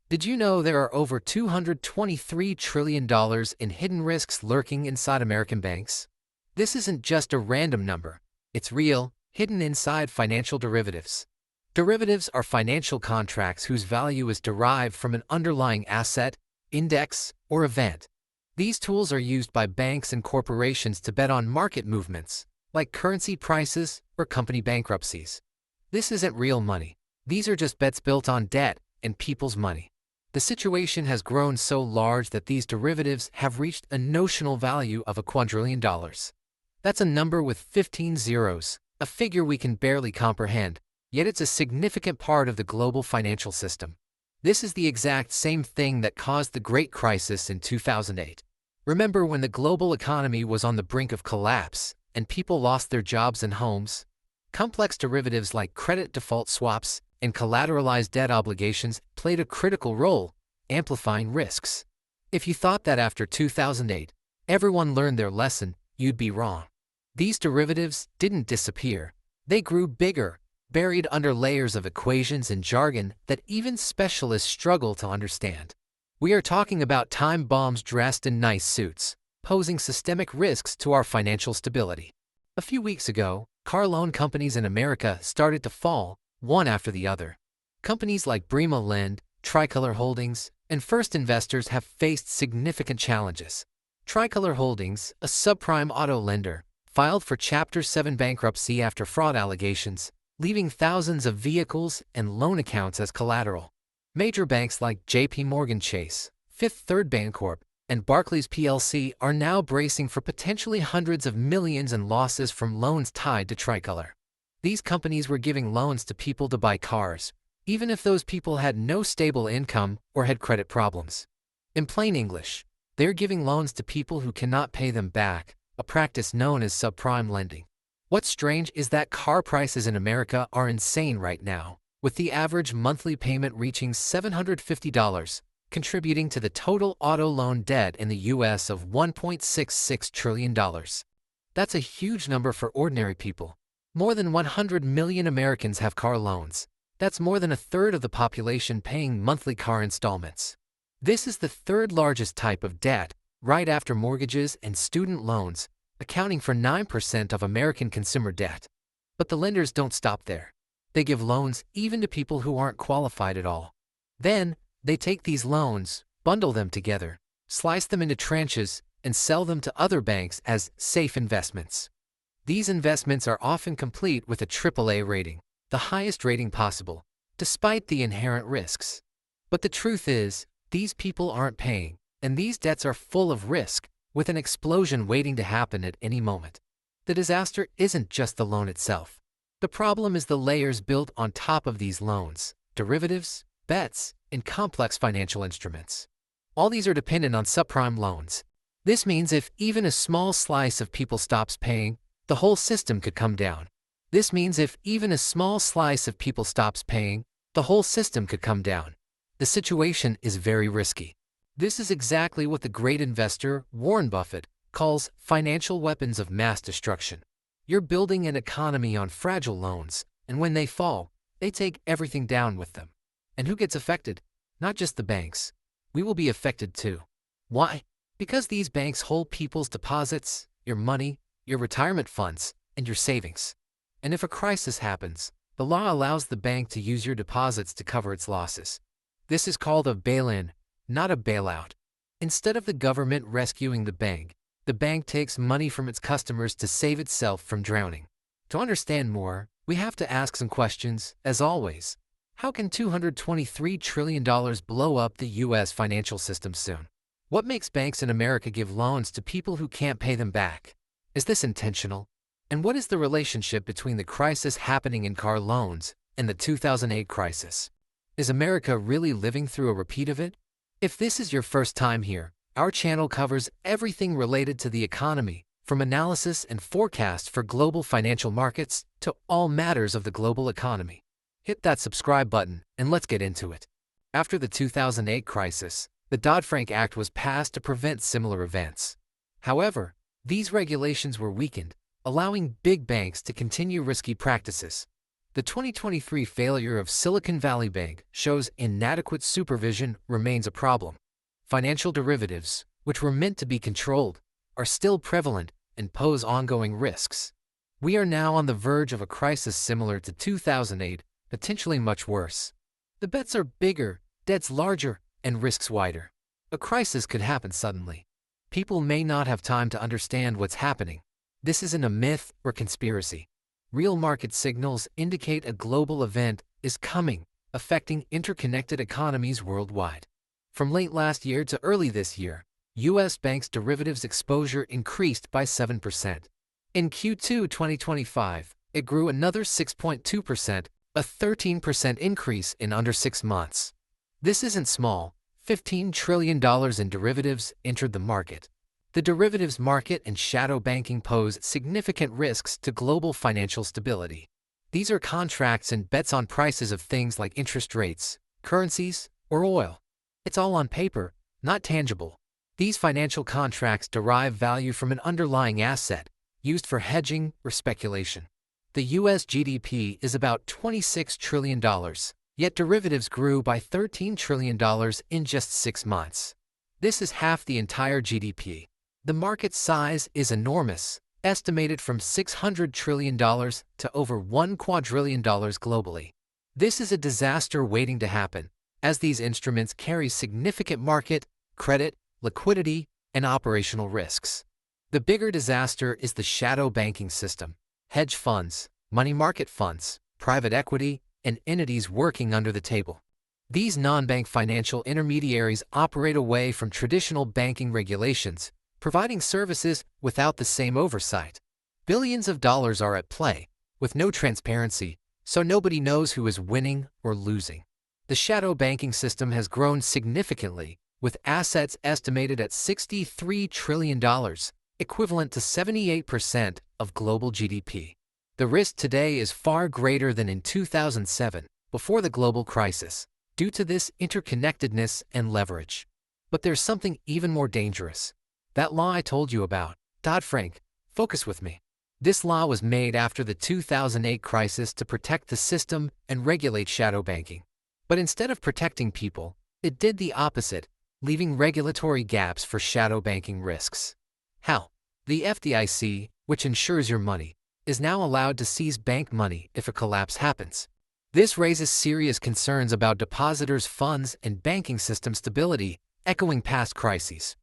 Did you know there are over $223 trillion in hidden risks lurking inside American banks? This isn't just a random number. It's real, hidden inside financial derivatives. Derivatives are financial contracts whose value is derived from an underlying asset, index, or event. These tools are used by banks and corporations to bet on market movements, like currency prices or company bankruptcies. This isn't real money. These are just bets built on debt and people's money. The situation has grown so large that these derivatives have reached a notional value of $1 quadrillion. That's a number with 15 zeros, a figure we can barely comprehend, yet it's a significant part of the global financial system. This is the exact same thing that caused the Great Crisis in 2008. Remember when the global economy was on the brink of collapse and people lost their jobs and homes? Complex derivatives like credit default swaps and collateralized debt obligations played a critical role, amplifying risks. If you thought that after 2008, everyone learned their lesson, you'd be wrong. These derivatives didn't disappear. They grew bigger, buried under layers of equations and jargon that even specialists struggle to understand. We are talking about time bombs dressed in nice suits, posing systemic risks to our financial stability. A few weeks ago, car loan companies in America started to fall, one after the other. Companies like Brink Lend, Tricolor Holdings, and First Investors have faced significant challenges. Tricolor Holdings, a subprime auto lender, filed for Chapter 7 bankruptcy after fraud allegations, leaving thousands of vehicles and loan accounts as collateral. Major banks like J.P. Morgan Chase, Fifth Third Bancorp, and Barclays plc are now bracing for potentially hundreds of millions in losses from loans tied to Tricolor. These companies were giving loans to people to buy cars, even if those people had no stable income or had credit problems. In plain English, they're giving loans to people who cannot pay them back, a practice known as subprime lending. What's strange is that car prices in America are insane right now, with the average monthly payment reaching $750, contributing to the total auto loan debt in the U.S. of $1.66 trillion. That's a huge number for ordinary people. More than 100 million Americans have car loans. That's more than a third of the population paying monthly car installments. This is the third largest type of debt, right after mortgages and student loans, accounting for 9% of American consumer debt. But the lenders don't stop there. They give loans even to people who aren't qualified at all. Then, they take these loans, bundle them together, slice them into tranches, and sell them to other banks as safe investments. These investments are often complete with a AAA rating, the highest rating possible, despite the inherent risks. But the truth is, these people aren't paying, and these debts are full of risk, with an explosion waiting to happen at any moment. The disaster isn't just the loan itself. The problem is the layers built on top of these loans, derivatives, bets, and complex financial instruments. All these are dependent on subprime loans. This means if even a small slice of people stops paying, the whole system could come down. This means if even a small slice of people stops paying, the whole system could come down. The situation is very risky. This is exactly what the great investor, Warren Buffett, calls financial weapons of mass destruction. You're building an economy on fragile loans, and when they fall, they take everything down with them. And who gets affected? Not just the banks. We will be affected too. Why? Because these banks hold people's deposits, your money, your retirement funds, and your savings. And if a crisis happens, the law allows the bank to use your deposits to cover its losses. This is called a bail-in, not a bailout. Instead of the government rescuing the bank takes money from its customers to save itself from drowning. To understand more, we have to ask some questions, as always. How can $223 trillion blow up the U.S. financial system soon? What makes banks in America give loans to people who can't pay them back? Is this intentional? And what is the relationship between the crisis happening in car loans and the 2008 crisis? Is America really living through a repeat of it? If this is your first time here, our channel covers everything related to the economy, from analysis and forecast for global financial markets to all matters of the global economy. Hit that subscribe button and let's get into it. After the 2008 crisis, the Dodd-Frank Act was passed to prevent similar events. However, these regulations were weakened, allowing big banks to continue risky practices. The 2023 failure of Silicon Valley Bank shows inadequate supervision remains a problem. Financial derivatives, which were meant to be controlled, are still prevalent and pose ongoing risks. We are now on the verge of a crisis similar to 2008, potentially much worse. The bets are bigger, debts larger, and risks wider. A crisis could happen suddenly. People may not have time to understand what's happening. This isn't a myth or conspiracy. Real market signals indicate a global event is coming, affecting interconnected economies worldwide. From late last year to early this year, U.S. banks' derivatives exposure increased by 7%. In Q2 2025, it grew another 6.2%, a 13% increase in under 6 months. This isn't small. $15 trillion in derivatives entered the market. The derivatives market and shadow banking pose significant risks to global financial stability. These are contracts and bets on prices of things like interest rates, currencies, or oil. It's all on paper, not tangible. These financial contracts derive value from an underlying asset, used for hedging or speculation. The U.S. GDP is about $26 trillion, yet derivatives grew by $13 trillion in just 6 months. This is half the entire GDP. The market size is enormous, estimated from $600 trillion to over $1 quadrillion globally. This is a disaster waiting to happen, as these instruments carry significant market, credit, liquidity, and operational risks. The bigger disaster is the shadow banking system: hedge funds, money market funds, private equity, and entities working under the table. These non-bank financial intermediaries operate away from traditional banking regulations, providing services without the same oversight. Billions of dollars are at play, with no transparency, so nobody knows who is winning or losing. The shadow banking system has grown significantly, with assets estimated at $63 trillion, equivalent to 78% of global GDP. The risk today is far greater than in 2007, before the global crisis, due to this interconnectedness and leverage. But there's something even more dangerous. That law I told you about, Dodd-Frank, focus with me. This law was made after the 2008 crisis to protect the system and regulate shadow banking. But instead of protecting people, it did the opposite, leaving regulatory gaps for shadow banking risks. How? The FDIC, which insures your money, is now allowed to seize bank money if a collapse happens. This raises serious concerns about depositors' funds and banking system stability, echoing past crises.